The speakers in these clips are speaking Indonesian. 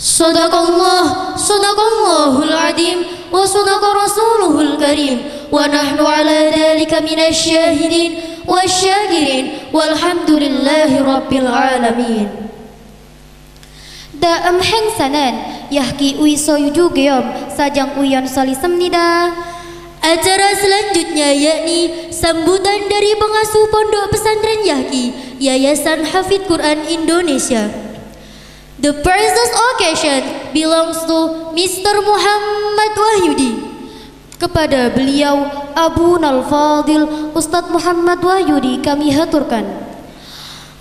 Sadaqallahul azim wa sadaqa rasuluhul karim wa nahnu ala dhalika minasy syahidin wasyakirin walhamdulillahi rabbil alamin. Da heng sanan yahki ui soyuju geom sajang uyon solisemnida. Acara selanjutnya yakni sambutan dari pengasuh Pondok Pesantren Yahki Yayasan Hafidz Quran Indonesia. The present occasion belongs to Mr. Muhammad Wahyudi. Kepada beliau Abu Nal-Fadil Ustadz Muhammad Wahyudi kami haturkan.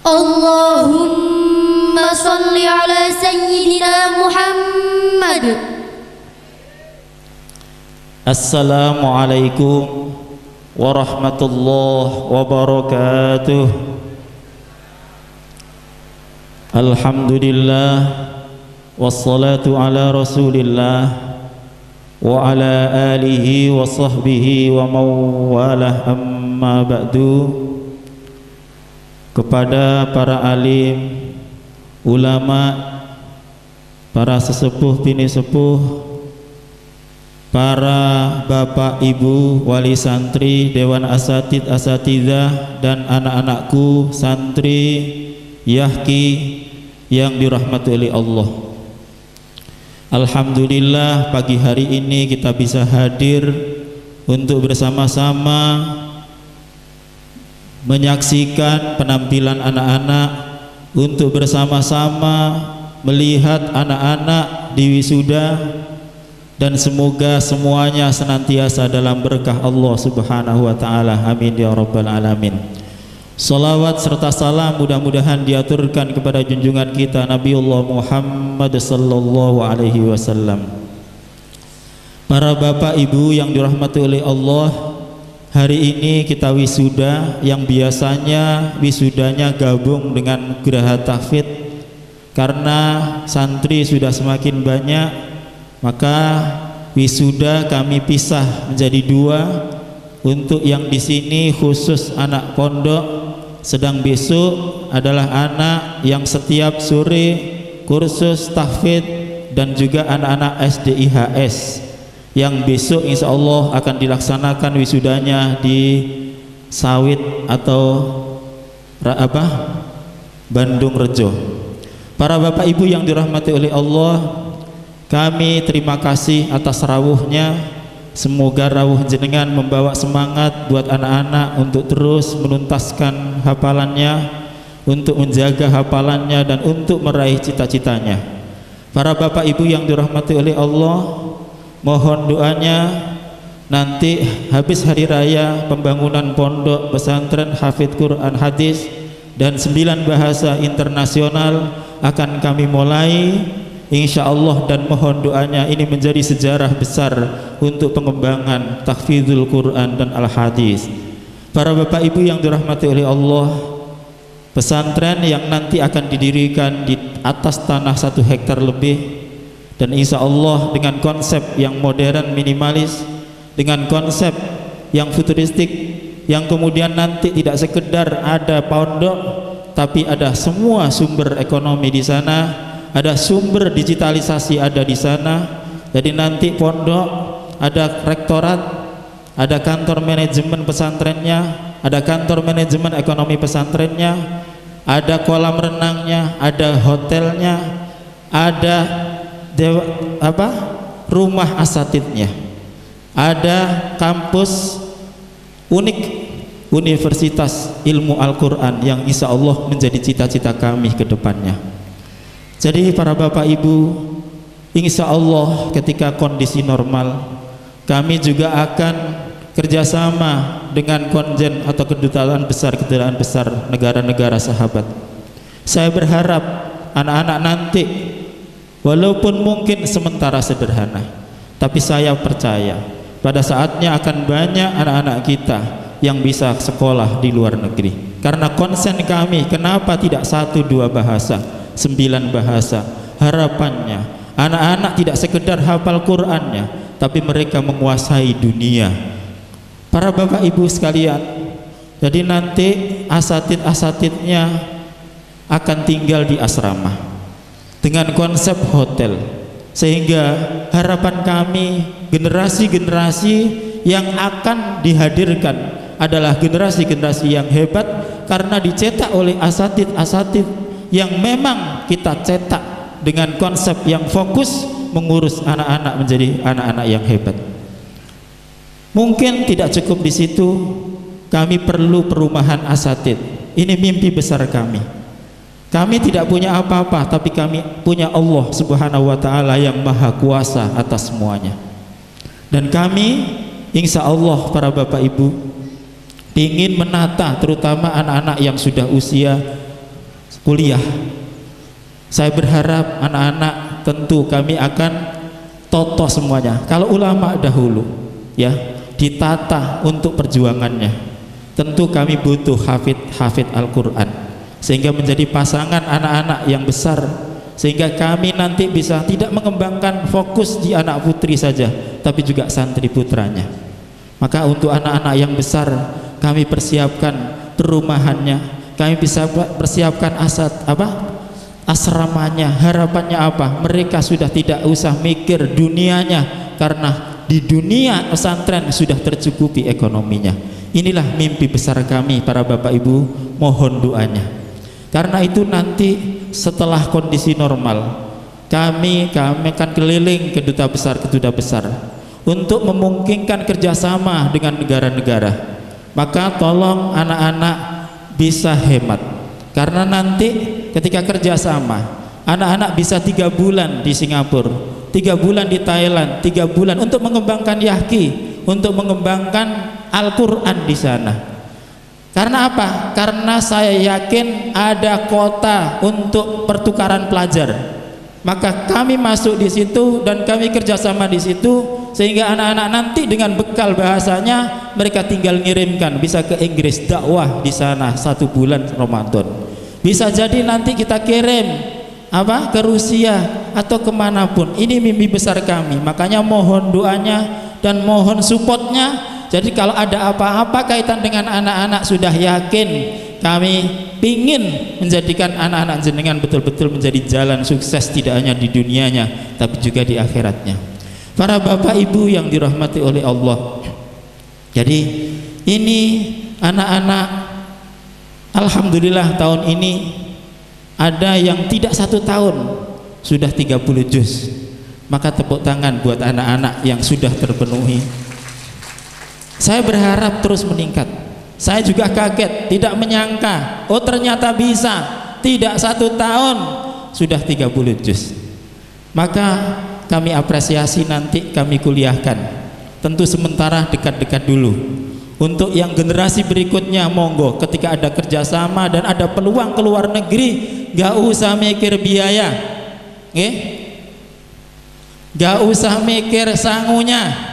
Allahumma salli ala Sayyidina Muhammad. Assalamualaikum warahmatullahi wabarakatuh. Alhamdulillah wassalatu ala rasulillah wa ala alihi wa sahbihi wa mawalah, amma ba'du. Kepada para alim, ulama, para sesepuh bini sepuh, para bapak ibu wali santri, dewan asatid asatidzah, dan anak-anakku santri Yahki yang dirahmati oleh Allah. Alhamdulillah pagi hari ini kita bisa hadir untuk bersama-sama menyaksikan penampilan anak-anak, untuk bersama-sama melihat anak-anak di wisuda, dan semoga semuanya senantiasa dalam berkah Allah Subhanahu wa taala. Amin ya rabbal alamin. Salawat serta salam mudah-mudahan diaturkan kepada junjungan kita Nabiullah Muhammad sallallahu alaihi wasallam. Para bapak ibu yang dirahmati oleh Allah, hari ini kita wisuda yang biasanya wisudanya gabung dengan geraha tahfidz. Karena santri sudah semakin banyak, maka wisuda kami pisah menjadi dua. Untuk yang di sini khusus anak pondok, sedang besok adalah anak yang setiap sore kursus tahfidz, dan juga anak-anak SDIHS yang besok insya Allah akan dilaksanakan wisudanya di Sawit atau Bandung Rejo. Para bapak ibu yang dirahmati oleh Allah, kami terima kasih atas rawuhnya. Semoga rawuh jenengan membawa semangat buat anak-anak untuk terus menuntaskan hafalannya, untuk menjaga hafalannya, dan untuk meraih cita-citanya. Para bapak ibu yang dirahmati oleh Allah, mohon doanya nanti habis hari raya pembangunan pondok pesantren Hafidz Quran Hadis dan 9 bahasa internasional akan kami mulai insyaallah, dan mohon doanya ini menjadi sejarah besar untuk pengembangan tahfidzul Quran dan al-hadis. Para bapak ibu yang dirahmati oleh Allah, pesantren yang nanti akan didirikan di atas tanah 1 hektar lebih, dan insyaallah dengan konsep yang modern minimalis, dengan konsep yang futuristik, yang kemudian nanti tidak sekedar ada pondok, tapi ada semua sumber ekonomi di sana, ada sumber digitalisasi ada di sana. Jadi nanti pondok ada rektorat, ada kantor manajemen pesantrennya, ada kantor manajemen ekonomi pesantrennya, ada kolam renangnya, ada hotelnya, ada rumah asatidnya, ada kampus unik, Universitas Ilmu Al-Quran yang insya Allah menjadi cita-cita kami ke depannya. Jadi para bapak ibu, insya Allah ketika kondisi normal, kami juga akan kerjasama dengan konjen atau kedutaan besar negara-negara sahabat. Saya berharap anak-anak nanti walaupun mungkin sementara sederhana, tapi saya percaya pada saatnya akan banyak anak-anak kita yang bisa sekolah di luar negeri. Karena konsen kami, kenapa tidak 1-2 bahasa, 9 bahasa. Harapannya anak-anak tidak sekedar hafal Qur'annya, tapi mereka menguasai dunia. Para bapak ibu sekalian, jadi nanti asatid-asatidnya akan tinggal di asrama. dengan konsep hotel, sehingga harapan kami generasi-generasi yang akan dihadirkan adalah generasi-generasi yang hebat karena dicetak oleh asatid-asatid yang memang kita cetak dengan konsep yang fokus mengurus anak-anak menjadi anak-anak yang hebat. Mungkin tidak cukup di situ, kami perlu perumahan asatid. Ini mimpi besar kami. Kami tidak punya apa-apa, tapi kami punya Allah Subhanahu wa Ta'ala yang Maha Kuasa atas semuanya. Dan kami, insya Allah, para bapak ibu, ingin menata terutama anak-anak yang sudah usia kuliah. Saya berharap anak-anak, tentu kami akan toto semuanya. Kalau ulama dahulu, ya, ditata untuk perjuangannya. Tentu kami butuh hafid Al-Quran, sehingga menjadi pasangan anak-anak yang besar, sehingga kami nanti bisa tidak mengembangkan fokus di anak putri saja, tapi juga santri putranya. Maka untuk anak-anak yang besar kami persiapkan perumahannya, kami bisa persiapkan asramanya. Harapannya apa? Mereka sudah tidak usah mikir dunianya, karena di dunia pesantren sudah tercukupi ekonominya. Inilah mimpi besar kami, para bapak ibu, mohon doanya. Karena itu nanti setelah kondisi normal, kami akan keliling ke duta besar untuk memungkinkan kerjasama dengan negara-negara. Maka tolong anak-anak bisa hemat, karena nanti ketika kerjasama, anak-anak bisa 3 bulan di Singapura, 3 bulan di Thailand, 3 bulan untuk mengembangkan Yahki, untuk mengembangkan Al-Quran di sana. Karena apa? Karena saya yakin ada kota untuk pertukaran pelajar. Maka kami masuk di situ dan kami kerjasama di situ, sehingga anak-anak nanti dengan bekal bahasanya mereka tinggal ngirimkan, bisa ke Inggris dakwah di sana 1 bulan Ramadan. Bisa jadi nanti kita kirim ke Rusia atau kemanapun. Ini mimpi besar kami. Makanya mohon doanya dan mohon supportnya. Jadi kalau ada apa-apa kaitan dengan anak-anak, sudah yakin kami ingin menjadikan anak-anak jenengan betul-betul menjadi jalan sukses, tidak hanya di dunianya tapi juga di akhiratnya. Para bapak ibu yang dirahmati oleh Allah, jadi ini anak-anak, alhamdulillah tahun ini ada yang tidak 1 tahun sudah 30 juz. Maka tepuk tangan buat anak-anak yang sudah terpenuhi. Saya berharap terus meningkat. Saya juga kaget, tidak menyangka, oh ternyata bisa, tidak 1 tahun sudah 30 juz. Maka kami apresiasi, nanti kami kuliahkan. Tentu sementara dekat-dekat dulu. Untuk yang generasi berikutnya, monggo, ketika ada kerjasama dan ada peluang ke luar negeri, gak usah mikir biaya, gak usah mikir sangunya.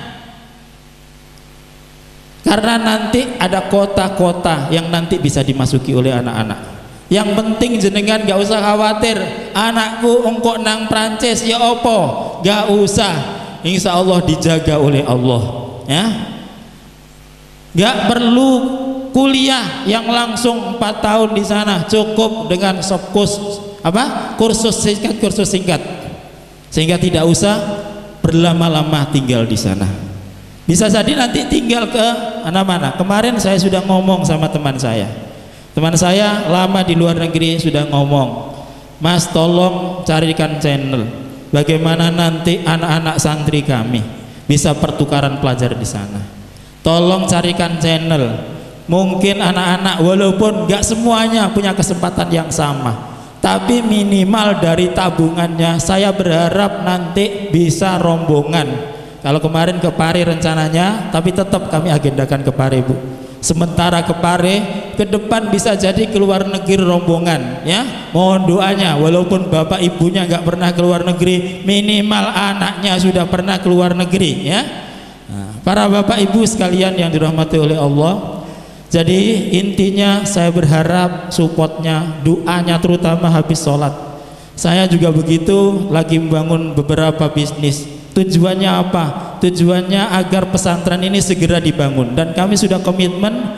Karena nanti ada kota-kota yang nanti bisa dimasuki oleh anak-anak. Yang penting jenengan gak usah khawatir, anakku engkok nang Prancis ya opo, gak usah. Insya Allah dijaga oleh Allah, ya. Gak perlu kuliah yang langsung 4 tahun di sana, cukup dengan kursus singkat, sehingga tidak usah berlama-lama tinggal di sana. Bisa jadi nanti tinggal ke mana-mana. Kemarin saya sudah ngomong sama teman saya lama di luar negeri, sudah ngomong, Mas tolong carikan channel bagaimana nanti anak-anak santri kami bisa pertukaran pelajar di sana. Tolong carikan channel, mungkin anak-anak walaupun gak semuanya punya kesempatan yang sama, tapi minimal dari tabungannya saya berharap nanti bisa rombongan. Kalau kemarin ke Pare rencananya, tapi tetap kami agendakan ke Pare, Bu. Sementara ke Pare, ke depan bisa jadi keluar negeri rombongan, ya. Mohon doanya, walaupun bapak ibunya nggak pernah keluar negeri, minimal anaknya sudah pernah keluar negeri, ya. Nah, para bapak ibu sekalian yang dirahmati oleh Allah, jadi intinya saya berharap supportnya, doanya terutama habis sholat. Saya juga begitu, lagi membangun beberapa bisnis. Tujuannya apa? Tujuannya agar pesantren ini segera dibangun, dan kami sudah komitmen.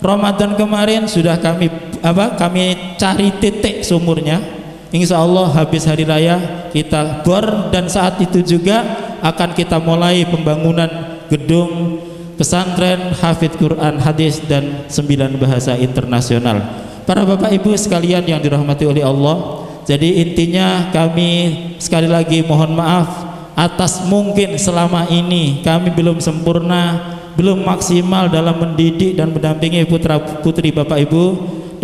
Ramadan kemarin sudah kami cari titik sumurnya, Insya Allah habis hari raya kita bor, dan saat itu juga akan kita mulai pembangunan gedung pesantren hafidz Quran, hadis dan 9 bahasa internasional. Para bapak ibu sekalian yang dirahmati oleh Allah, jadi intinya kami sekali lagi mohon maaf atas mungkin selama ini kami belum sempurna, belum maksimal dalam mendidik dan mendampingi putra putri bapak ibu,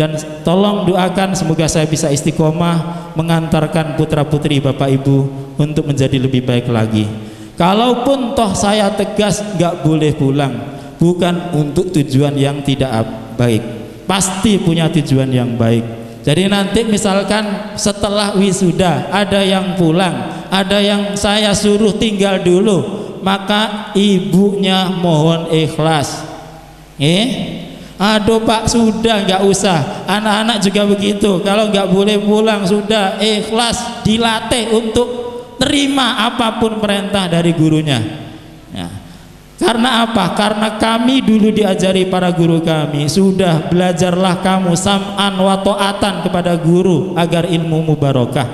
dan tolong doakan semoga saya bisa istiqomah mengantarkan putra putri bapak ibu untuk menjadi lebih baik lagi. Kalaupun toh saya tegas nggak boleh pulang, bukan untuk tujuan yang tidak baik, pasti punya tujuan yang baik. Jadi nanti misalkan setelah wisuda ada yang pulang, ada yang saya suruh tinggal dulu, maka ibunya mohon ikhlas. Aduh Pak, sudah nggak usah. Anak-anak juga begitu, kalau nggak boleh pulang sudah ikhlas, dilatih untuk terima apapun perintah dari gurunya ya. Karena apa? Karena kami dulu diajari para guru kami, sudah belajarlah kamu sam'an wa ta'atan kepada guru agar ilmumu barokah.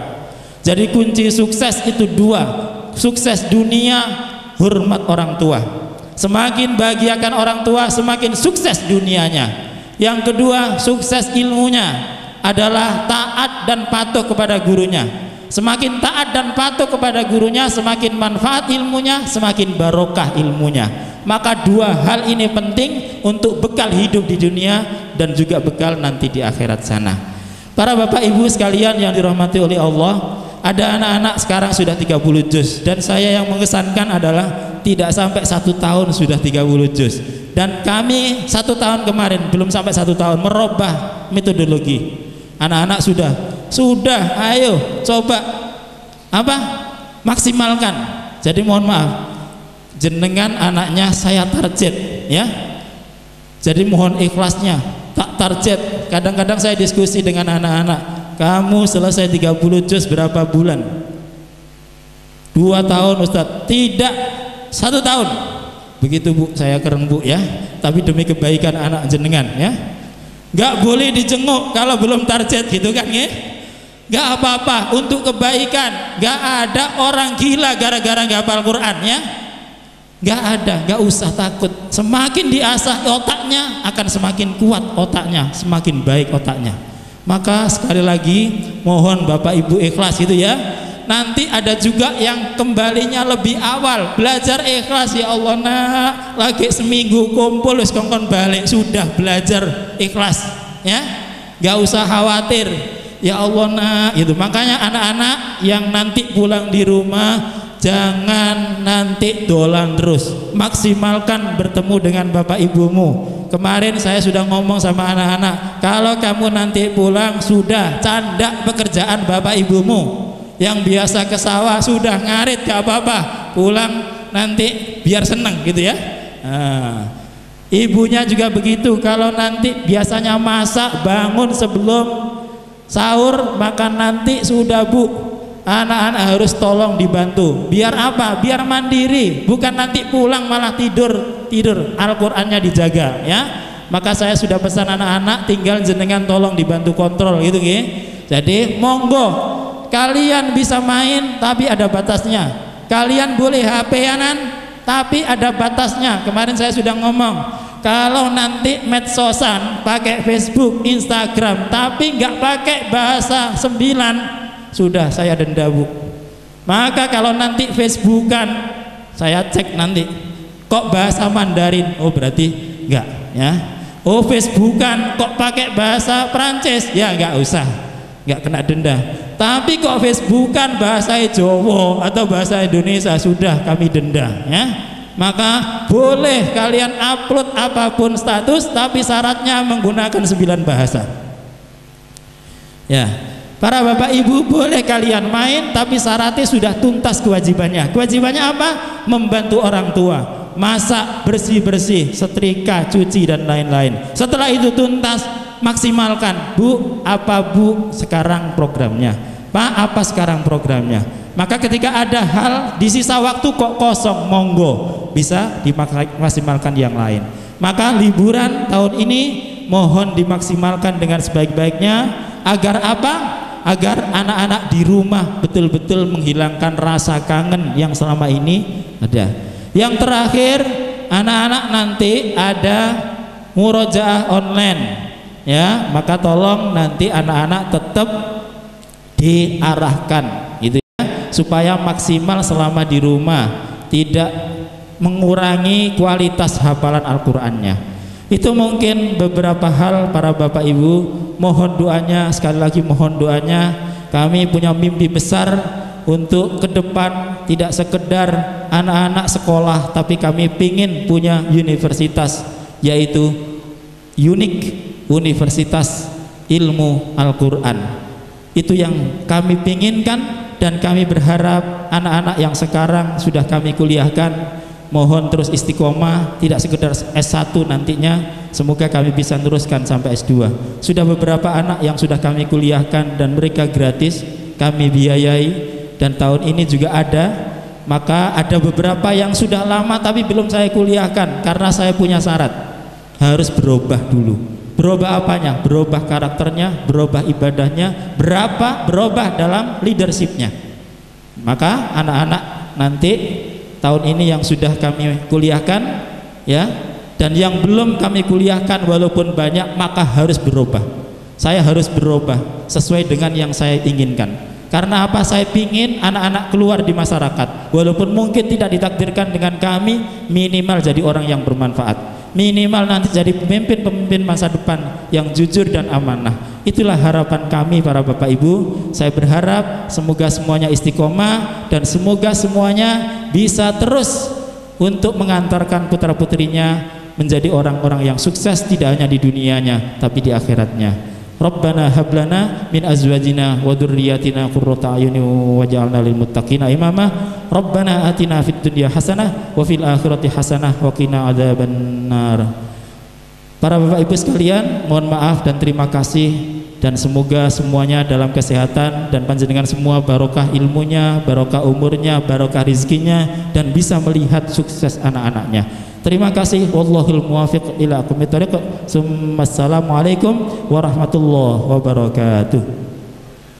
Jadi kunci sukses itu dua, sukses dunia, hormat orang tua. Semakin bahagiakan orang tua, semakin sukses dunianya. Yang kedua, sukses ilmunya adalah taat dan patuh kepada gurunya. Semakin taat dan patuh kepada gurunya, semakin manfaat ilmunya, semakin barokah ilmunya. Maka dua hal ini penting untuk bekal hidup di dunia dan juga bekal nanti di akhirat sana. Para bapak ibu sekalian yang dirahmati oleh Allah, ada anak-anak sekarang sudah 30 juz, dan saya yang mengesankan adalah tidak sampai 1 tahun sudah 30 juz. Dan kami 1 tahun kemarin, belum sampai 1 tahun, merubah metodologi. Anak-anak sudah, ayo coba maksimalkan. Jadi mohon maaf, jenengan anaknya saya target ya. Jadi mohon ikhlasnya, tak target. Kadang-kadang saya diskusi dengan anak-anak, kamu selesai 30 juz berapa bulan? 2 tahun Ustadz. Tidak, 1 tahun. Begitu Bu, saya keren Bu ya. Tapi demi kebaikan anak jenengan ya. Gak boleh dijenguk kalau belum target gitu kan ya. Gak apa-apa, untuk kebaikan. Gak ada orang gila gara-gara gak hafal Quran ya. Gak ada, gak usah takut. Semakin diasah otaknya akan semakin kuat otaknya, semakin baik otaknya. Maka sekali lagi mohon Bapak Ibu ikhlas itu ya. Nanti ada juga yang kembalinya lebih awal, belajar ikhlas. Ya Allah nak, lagi seminggu kumpul wis kongkon balik, sudah belajar ikhlas ya. Gak usah khawatir. Ya Allah nak, itu makanya anak-anak yang nanti pulang di rumah jangan nanti dolan terus, maksimalkan bertemu dengan bapak ibumu. Kemarin saya sudah ngomong sama anak-anak, kalau kamu nanti pulang sudah candak pekerjaan bapak ibumu. Yang biasa ke sawah sudah ngarit gak apa-apa, pulang nanti biar seneng gitu ya. Ibunya juga begitu, kalau nanti biasanya masak bangun sebelum sahur, maka nanti sudah Bu, anak-anak harus tolong dibantu. Biar apa? Biar mandiri, bukan nanti pulang malah tidur. Al-Qur'annya dijaga ya. Maka saya sudah pesan anak-anak, tinggal jenengan tolong dibantu kontrol gitu ya. Jadi monggo kalian bisa main tapi ada batasnya. Kalian boleh HP-anan tapi ada batasnya. Kemarin saya sudah ngomong, kalau nanti medsosan pakai Facebook, Instagram tapi nggak pakai bahasa 9, sudah saya denda Bu. Maka kalau nanti Facebookan, saya cek nanti kok bahasa Mandarin, oh berarti enggak ya. Oh Facebookan kok pakai bahasa Prancis, ya enggak usah, enggak kena denda. Tapi kok Facebookan bahasa Jawa atau bahasa Indonesia, sudah kami denda ya. Maka boleh kalian upload apapun status, tapi syaratnya menggunakan 9 bahasa ya. Para bapak ibu boleh kalian main, tapi syaratnya sudah tuntas kewajibannya. Kewajibannya apa? Membantu orang tua, masak, bersih-bersih, setrika, cuci dan lain-lain. Setelah itu tuntas, maksimalkan. Bu, apa Bu sekarang programnya? Pak, apa sekarang programnya? Maka ketika ada hal di sisa waktu kok kosong, monggo bisa dimaksimalkan yang lain. Maka liburan tahun ini mohon dimaksimalkan dengan sebaik-baiknya, agar apa? agar anak-anak di rumah betul-betul menghilangkan rasa kangen yang selama ini ada. Yang terakhir, anak-anak nanti ada murojaah online, ya, maka tolong nanti anak-anak tetap diarahkan gitu ya, supaya maksimal selama di rumah, tidak mengurangi kualitas hafalan Al-Qur'annya. Itu mungkin beberapa hal para Bapak Ibu, mohon doanya, sekali lagi mohon doanya. Kami punya mimpi besar untuk ke depan, tidak sekedar anak-anak sekolah, tapi kami pingin punya universitas, yaitu unik Universitas Ilmu Al-Quran. Itu yang kami pinginkan, dan kami berharap anak-anak yang sekarang sudah kami kuliahkan mohon terus istiqomah, tidak sekedar S1 nantinya, semoga kami bisa teruskan sampai S2. Sudah beberapa anak yang sudah kami kuliahkan dan mereka gratis, kami biayai, dan tahun ini juga ada. Maka ada beberapa yang sudah lama tapi belum saya kuliahkan karena saya punya syarat, harus berubah dulu. Berubah apanya? Berubah karakternya, berubah ibadahnya, berubah dalam leadershipnya. Maka anak-anak nanti tahun ini yang sudah kami kuliahkan, ya, dan yang belum kami kuliahkan walaupun banyak, maka harus berubah. Saya harus berubah sesuai dengan yang saya inginkan. Karena apa? Saya ingin anak-anak keluar di masyarakat, walaupun mungkin tidak ditakdirkan dengan kami, minimal jadi orang yang bermanfaat, minimal nanti jadi pemimpin-pemimpin masa depan yang jujur dan amanah. Itulah harapan kami para Bapak Ibu. Saya berharap semoga semuanya istiqomah dan semoga semuanya bisa terus untuk mengantarkan putra-putrinya menjadi orang-orang yang sukses, tidak hanya di dunianya tapi di akhiratnya. Rabbana hablana min azwajina wa dzurriyyatina qurrata a'yunin waj'alna lil muttaqina imama. Rabbana atina fid dunya hasanah wa fil akhirati hasanah wa qina adzabannar. Para Bapak Ibu sekalian, mohon maaf dan terima kasih, dan semoga semuanya dalam kesehatan dan panjenengan semua barokah ilmunya, barokah umurnya, barokah rizkinya, dan bisa melihat sukses anak-anaknya. Terima kasih. Wallahul muwaffiq ila aqwamit thoriq. Assalamualaikum warahmatullahi wabarakatuh.